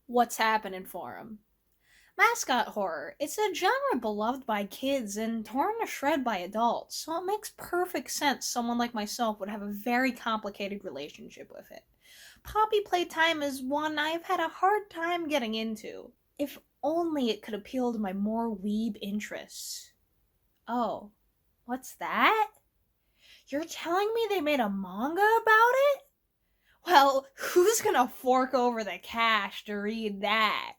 What's happening for him? Mascot horror. It's a genre beloved by kids and torn to shred by adults, so it makes perfect sense someone like myself would have a very complicated relationship with it. Poppy Playtime is one I've had a hard time getting into. If only it could appeal to my more weeb interests. Oh, what's that? You're telling me they made a manga about it? Well, who's gonna fork over the cash to read that?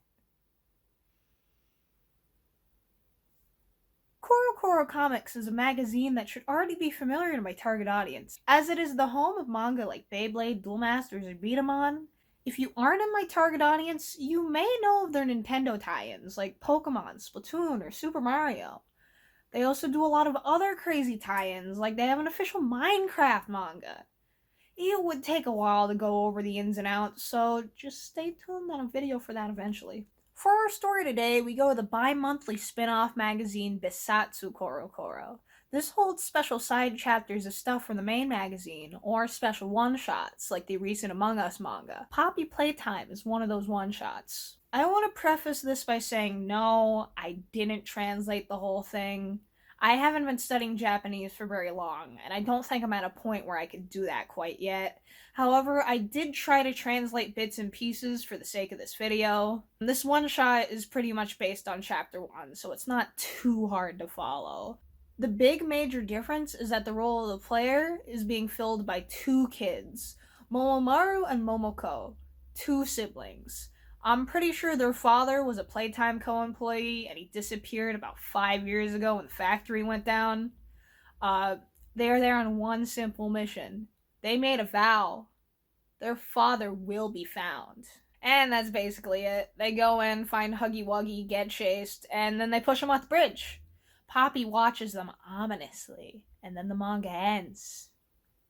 Koro Comics is a magazine that should already be familiar to my target audience, as it is the home of manga like Beyblade, Duel Masters, or Beat 'em On. If you aren't in my target audience, you may know of their Nintendo tie-ins like Pokemon, Splatoon, or Super Mario. They also do a lot of other crazy tie-ins, like they have an official Minecraft manga. It would take a while to go over the ins and outs, so just stay tuned on a video for that eventually. For our story today, we go with the bi-monthly spin-off magazine Bisatsu Koro. This holds special side chapters of stuff from the main magazine, or special one-shots, like the recent Among Us manga. Poppy Playtime is one of those one-shots. I want to preface this by saying no, I didn't translate the whole thing. I haven't been studying Japanese for very long, and I don't think I'm at a point where I could do that quite yet. However, I did try to translate bits and pieces for the sake of this video. This one shot is pretty much based on chapter 1, so it's not too hard to follow. The big major difference is that the role of the player is being filled by two kids, Momomaru and Momoko, two siblings. I'm pretty sure their father was a Playtime co-employee and he disappeared about 5 years ago when the factory went down. Uh, they're there on one simple mission. They made a vow. Their father will be found. And that's basically it. They go in, find Huggy Wuggy, get chased, and then they push him off the bridge. Poppy watches them ominously, and then the manga ends.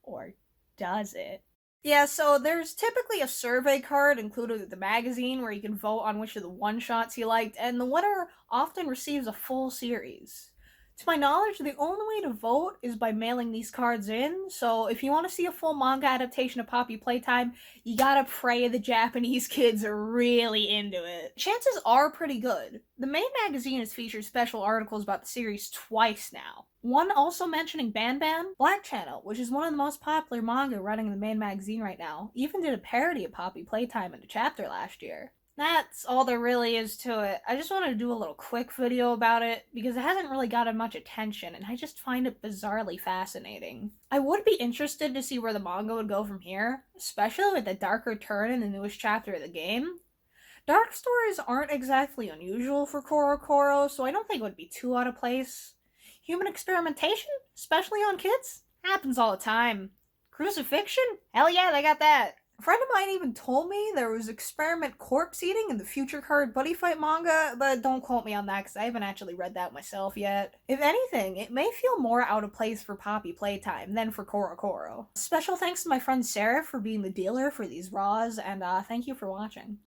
Or does it? Yeah, so there's typically a survey card included with the magazine where you can vote on which of the one-shots you liked, and the winner often receives a full series. To my knowledge, the only way to vote is by mailing these cards in, so if you want to see a full manga adaptation of Poppy Playtime, you gotta pray the Japanese kids are really into it. Chances are pretty good. The main magazine has featured special articles about the series twice now. One also mentioning Ban Ban, Black Channel, which is one of the most popular manga running in the main magazine right now, even did a parody of Poppy Playtime in a chapter last year. That's all there really is to it. I just wanted to do a little quick video about it because it hasn't really gotten much attention and I just find it bizarrely fascinating. I would be interested to see where the manga would go from here, especially with the darker turn in the newest chapter of the game. Dark stories aren't exactly unusual for Koro, so I don't think it would be too out of place. Human experimentation, especially on kids, happens all the time. Crucifixion? Hell yeah, they got that. A friend of mine even told me there was experiment corpse eating in the Future Card Buddy Fight manga, but don't quote me on that because I haven't actually read that myself yet. If anything, it may feel more out of place for Poppy Playtime than for Koro. Special thanks to my friend Sarah for being the dealer for these raws, and thank you for watching.